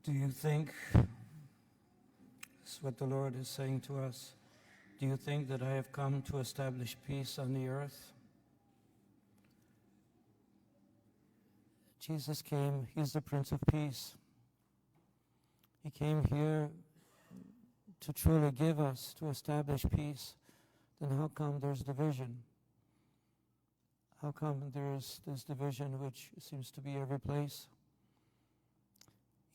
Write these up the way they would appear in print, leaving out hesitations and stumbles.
Do you think, this is what the Lord is saying to us, do you think that I have come to establish peace on the earth? Jesus came, He's the Prince of Peace. He came here to truly give us, to establish peace. Then how come there's division? How come there's this division which seems to be every place?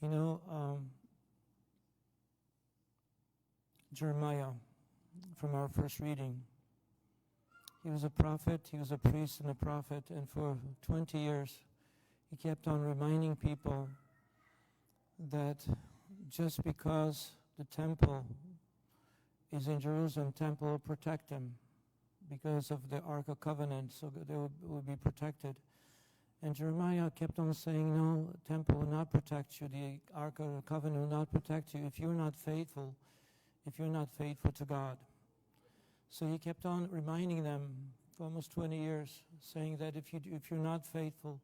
You know, Jeremiah, from our first reading, he was a prophet, he was a priest and a prophet, and for 20 years he kept on reminding people that just because the temple is in Jerusalem, temple will protect them because of the Ark of Covenant, so they will be protected. And Jeremiah kept on saying, no, the temple will not protect you, the Ark of the Covenant will not protect you if you're not faithful to God. So he kept on reminding them for almost 20 years, saying that if you're not faithful,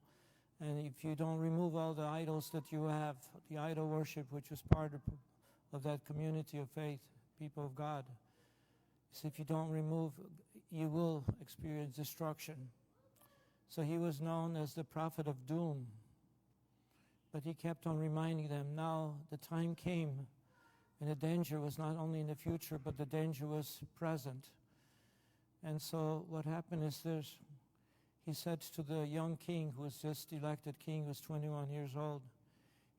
and if you don't remove all the idols that you have, the idol worship, which was part of that community of faith, people of God, so if you don't remove, you will experience destruction. So he was known as the prophet of doom. But he kept on reminding them, now the time came, and the danger was not only in the future, but the danger was present. And so what happened is this. He said to the young king, who was just elected king, who was 21 years old,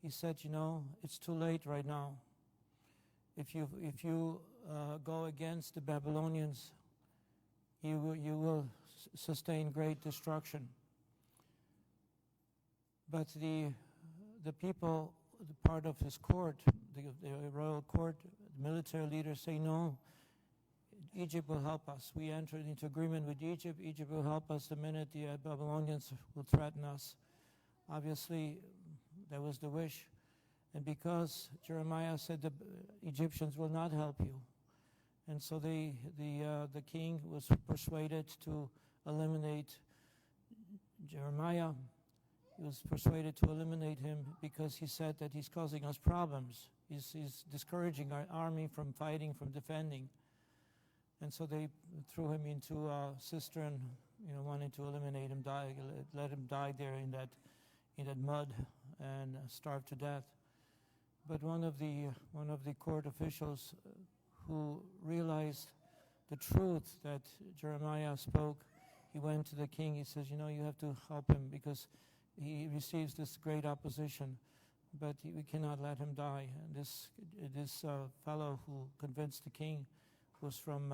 he said, you know, it's too late right now. If you go against the Babylonians, you will sustain great destruction. But the people, the part of his court, the royal court, the military leaders say, no, Egypt will help us. We entered into agreement with Egypt. Egypt will help us the minute the Babylonians will threaten us. Obviously, that was the wish. And because Jeremiah said the Egyptians will not help you, and so the king was persuaded to eliminate Jeremiah. He was persuaded to eliminate him because he said that he's causing us problems. He's discouraging our army from fighting, from defending. And so they threw him into a cistern, wanting to eliminate him, let him die there in that mud and starve to death. But one of the court officials who realized the truth that Jeremiah spoke, he went to the king. He says, you have to help him because he receives this great opposition, but we cannot let him die. And this fellow who convinced the king was from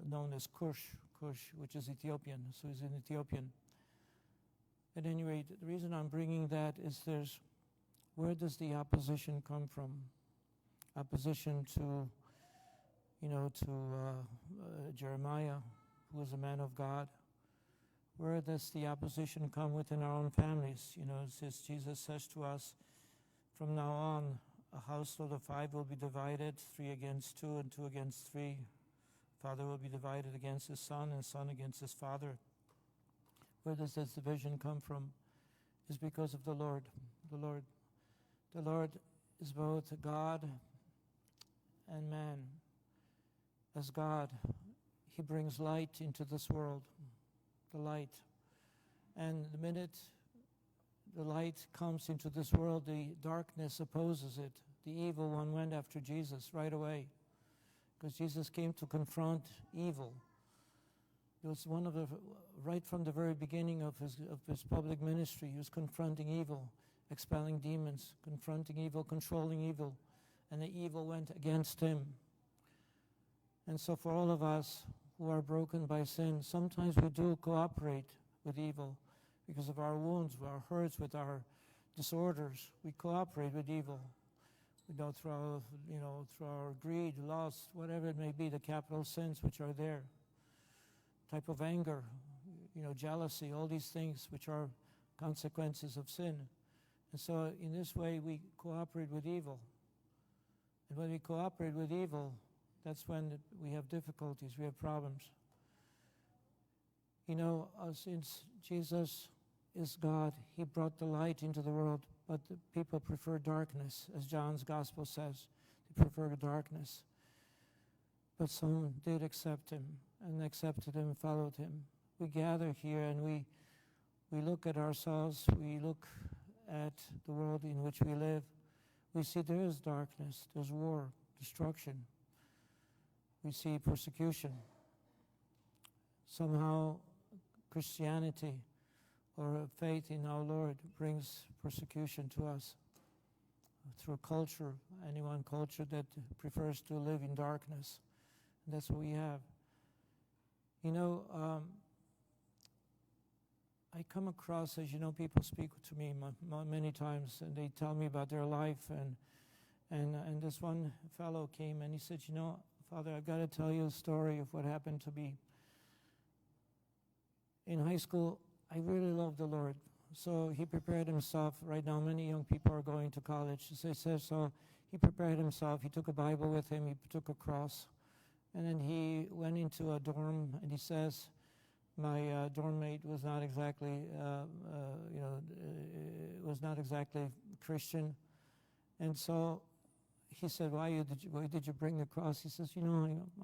known as Cush, which is Ethiopian. So he's an Ethiopian. At any rate, the reason I'm bringing that is where does the opposition come from? Opposition to Jeremiah, who was a man of God. Where does the opposition come within our own families? Jesus says to us, from now on, a household of 5 will be divided, 3 against 2 and 2 against 3. Father will be divided against his son and son against his father. Where does this division come from? It's because of the Lord. The Lord is both God and man. As God, he brings light into this world, the light. And the minute the light comes into this world, the darkness opposes it. The evil one went after Jesus right away, because Jesus came to confront evil. It was right from the very beginning of his public ministry, he was confronting evil, expelling demons, confronting evil, controlling evil, and the evil went against him. And so for all of us who are broken by sin, sometimes we do cooperate with evil because of our wounds, our hurts, with our disorders. We cooperate with evil. Through our greed, lust, whatever it may be, the capital sins which are there. Type of anger, jealousy, all these things which are consequences of sin. And so in this way we cooperate with evil. And when we cooperate with evil, that's when we have difficulties, we have problems. Since Jesus is God. He brought the light into the world, but the people prefer darkness, as John's gospel says. They prefer darkness. But some did accept him, and accepted him, followed him. We gather here and we look at ourselves, we look at the world in which we live. We see there is darkness, there's war, destruction. We see persecution. Somehow Christianity or faith in our Lord brings persecution to us through culture, one culture that prefers to live in darkness. And that's what we have. I come across, as you know, people speak to me many times, and they tell me about their life. And this one fellow came and he said, Father, I've got to tell you a story of what happened to me. In high school, I really loved the Lord. So he prepared himself. Right now, many young people are going to college. So he prepared himself. He took a Bible with him. He took a cross. And then he went into a dorm, and he says, my dorm mate was not exactly, was not exactly Christian. And so he said, why did you bring the cross? He says,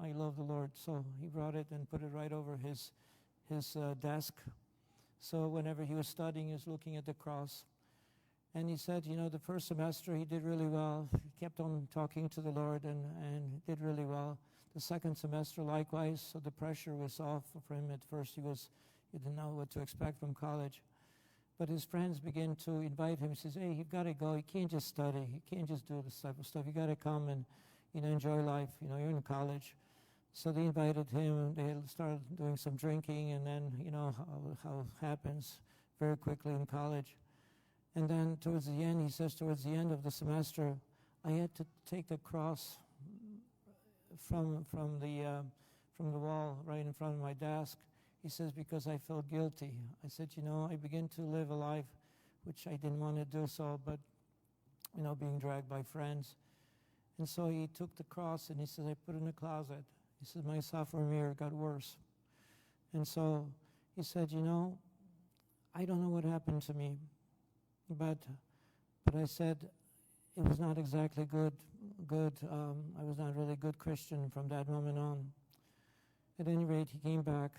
I love the Lord. So he brought it and put it right over his desk. So whenever he was studying, he was looking at the cross. And he said, the first semester he did really well. He kept on talking to the Lord and did really well. The second semester, likewise, so the pressure was off for him. At first, he didn't know what to expect from college. But his friends began to invite him. He says, hey, you've got to go. You can't just study. You can't just do this type of stuff. You got to come and, enjoy life. You're in college. So they invited him. They started doing some drinking, and then, how it happens very quickly in college. And then towards the end, he says, towards the end of the semester, I had to take the cross from the wall right in front of my desk. He says, because I felt guilty. I said, I began to live a life which I didn't want to do so, but, being dragged by friends. And so he took the cross and he said, I put it in the closet. He said, my sophomore year got worse. And so he said, I don't know what happened to me, but I said, it was not exactly good. I was not really a good Christian from that moment on. At any rate, he came back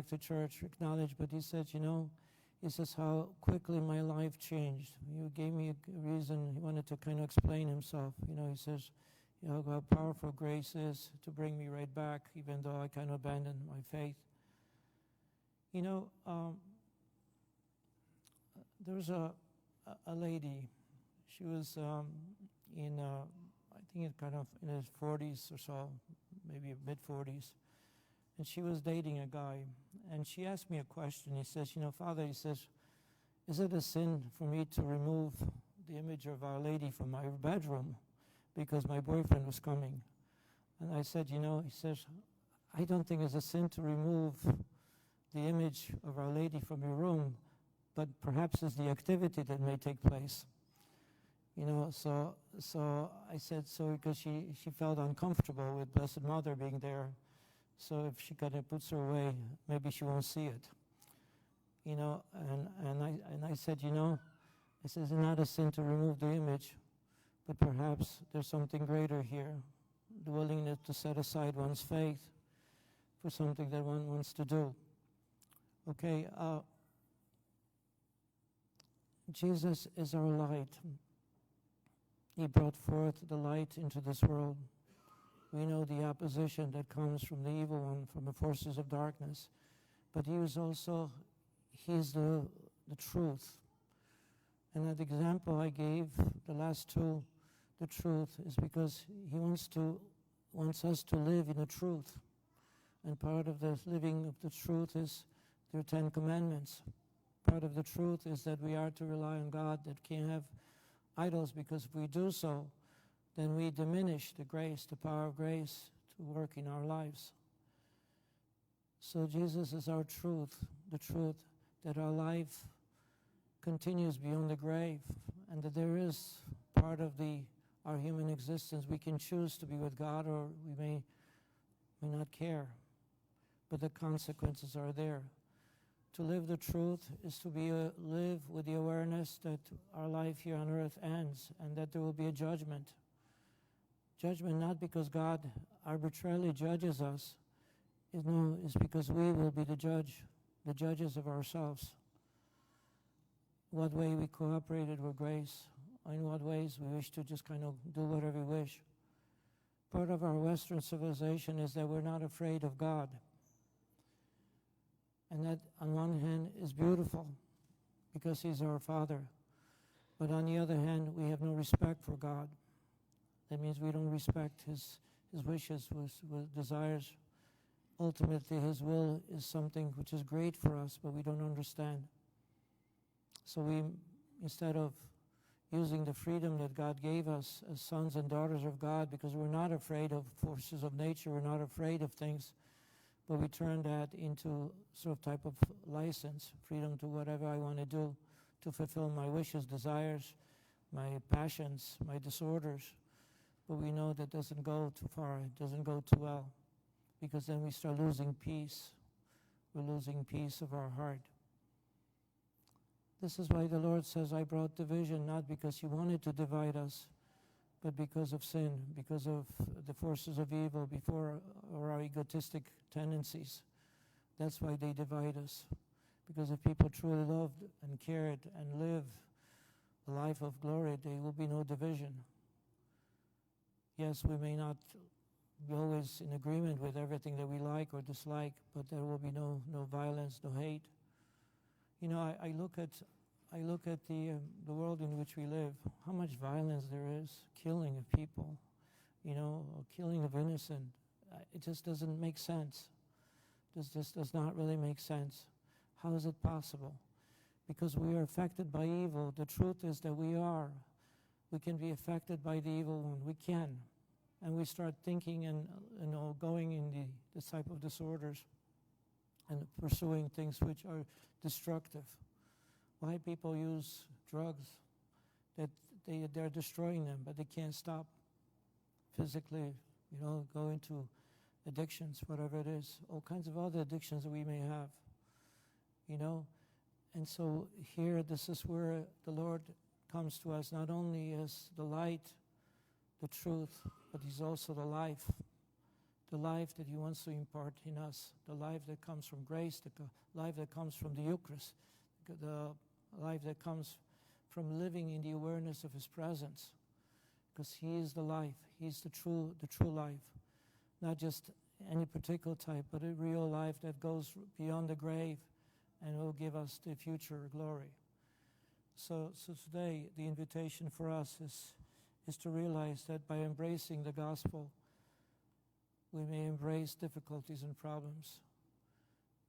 to church, acknowledged, but he said, he says how quickly my life changed. He gave me a reason. He wanted to kind of explain himself. He says, how powerful grace is to bring me right back, even though I kind of abandoned my faith. There was a lady. She was I think kind of in his 40s or so, maybe mid-40s. And she was dating a guy. And she asked me a question. He says, Father, he says, is it a sin for me to remove the image of Our Lady from my bedroom because my boyfriend was coming? And I said, he says, I don't think it's a sin to remove the image of Our Lady from your room, but perhaps it's the activity that may take place. So I said, because she felt uncomfortable with Blessed Mother being there. So if she kind of puts her away, maybe she won't see it. And I said, I said, it's not a sin to remove the image, but perhaps there's something greater here, the willingness to set aside one's faith for something that one wants to do. Okay, Jesus is our light. He brought forth the light into this world. We know the opposition that comes from the evil one, from the forces of darkness. But he is also, he's the truth. And that example I gave, the last two, the truth, is because he wants us to live in the truth. And part of the living of the truth is the 10 Commandments. Part of the truth is that we are to rely on God, that can't have idols, because if we do so, then we diminish the grace, the power of grace to work in our lives. So Jesus is our truth, the truth that our life continues beyond the grave, and that there is part of our human existence. We can choose to be with God, or we may not care, but the consequences are there. To live the truth is to live with the awareness that our life here on earth ends and that there will be a judgment. Judgment not because God arbitrarily judges us, it's because we will be the judges of ourselves. What way we cooperated with grace, in what ways we wish to just kind of do whatever we wish. Part of our Western civilization is that we're not afraid of God. And that, on one hand, is beautiful because He's our Father. But on the other hand, we have no respect for God. That means we don't respect His wishes, His desires. Ultimately, His will is something which is great for us, but we don't understand. So we, instead of using the freedom that God gave us as sons and daughters of God, because we're not afraid of forces of nature, we're not afraid of things, but we turn that into sort of type of license, freedom to whatever I want to do, to fulfill my wishes, desires, my passions, my disorders. But we know that doesn't go too far, it doesn't go too well, because then we start losing peace. We're losing peace of our heart. This is why the Lord says, I brought division, not because He wanted to divide us, but because of sin, because of the forces of evil, or our egotistic tendencies. That's why they divide us. Because if people truly loved and cared and lived a life of glory, there will be no division. Yes, we may not be always in agreement with everything that we like or dislike, but there will be no violence, no hate. You know, I look at the world in which we live, how much violence there is, killing of people, killing of innocent. It just doesn't make sense. This just does not really make sense. How is it possible? Because we are affected by evil. The truth is that we can be affected by the evil one. We can. And we start thinking and going in this type of disorders and pursuing things which are destructive. Why people use drugs? That they're destroying them, but they can't stop physically, go into addictions, whatever it is, all kinds of other addictions that we may have, And so here, this is where the Lord comes to us, not only as the light, the truth, but He's also the life that He wants to impart in us, the life that comes from grace, the life that comes from the Eucharist, the life that comes from living in the awareness of His presence, because He is the life. He's the true life, not just any particular type, but a real life that goes beyond the grave and will give us the future glory. So today, the invitation for us is to realize that by embracing the gospel, we may embrace difficulties and problems,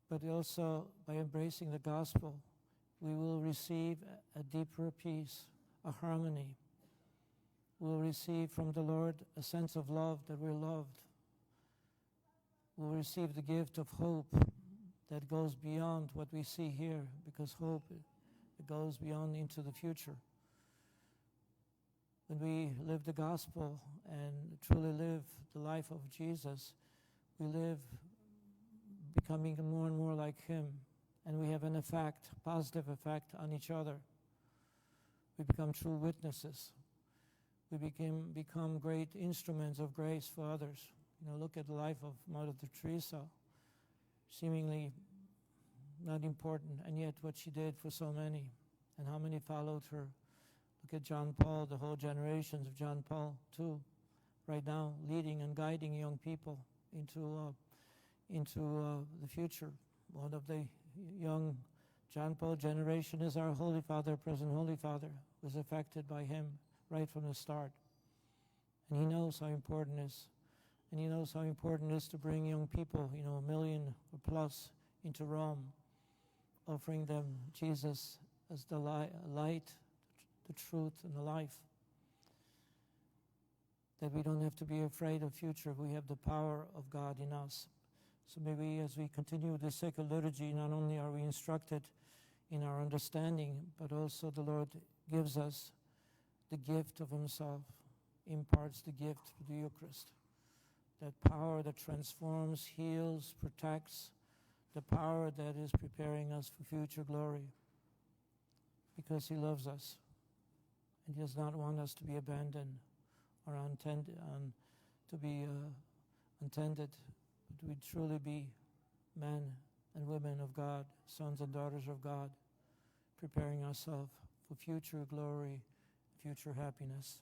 but also by embracing the gospel, we will receive a deeper peace, a harmony. We'll receive from the Lord a sense of love, that we're loved. We'll receive the gift of hope that goes beyond what we see here, because hope, it goes beyond into the future. When we live the gospel and truly live the life of Jesus, we live becoming more and more like Him, and we have an effect, positive effect on each other. We become true witnesses. We become great instruments of grace for others. Look at the life of Mother Teresa, seemingly not important, and yet what she did for so many, and how many followed her. Look at John Paul, the whole generations of John Paul too, right now leading and guiding young people into the future. One of the young John Paul generation is our Holy Father, present Holy Father, was affected by him right from the start. And he knows how important it is. And he knows how important it is to bring young people, 1 million or plus, into Rome, offering them Jesus as the light, the truth, and the life. That we don't have to be afraid of future. We have the power of God in us. So maybe as we continue the sacred liturgy, not only are we instructed in our understanding, but also the Lord gives us the gift of Himself, imparts the gift of the Eucharist. That power that transforms, heals, protects, the power that is preparing us for future glory, because He loves us and He does not want us to be abandoned or to be untended, but we truly be men and women of God, sons and daughters of God, preparing ourselves for future glory, future happiness.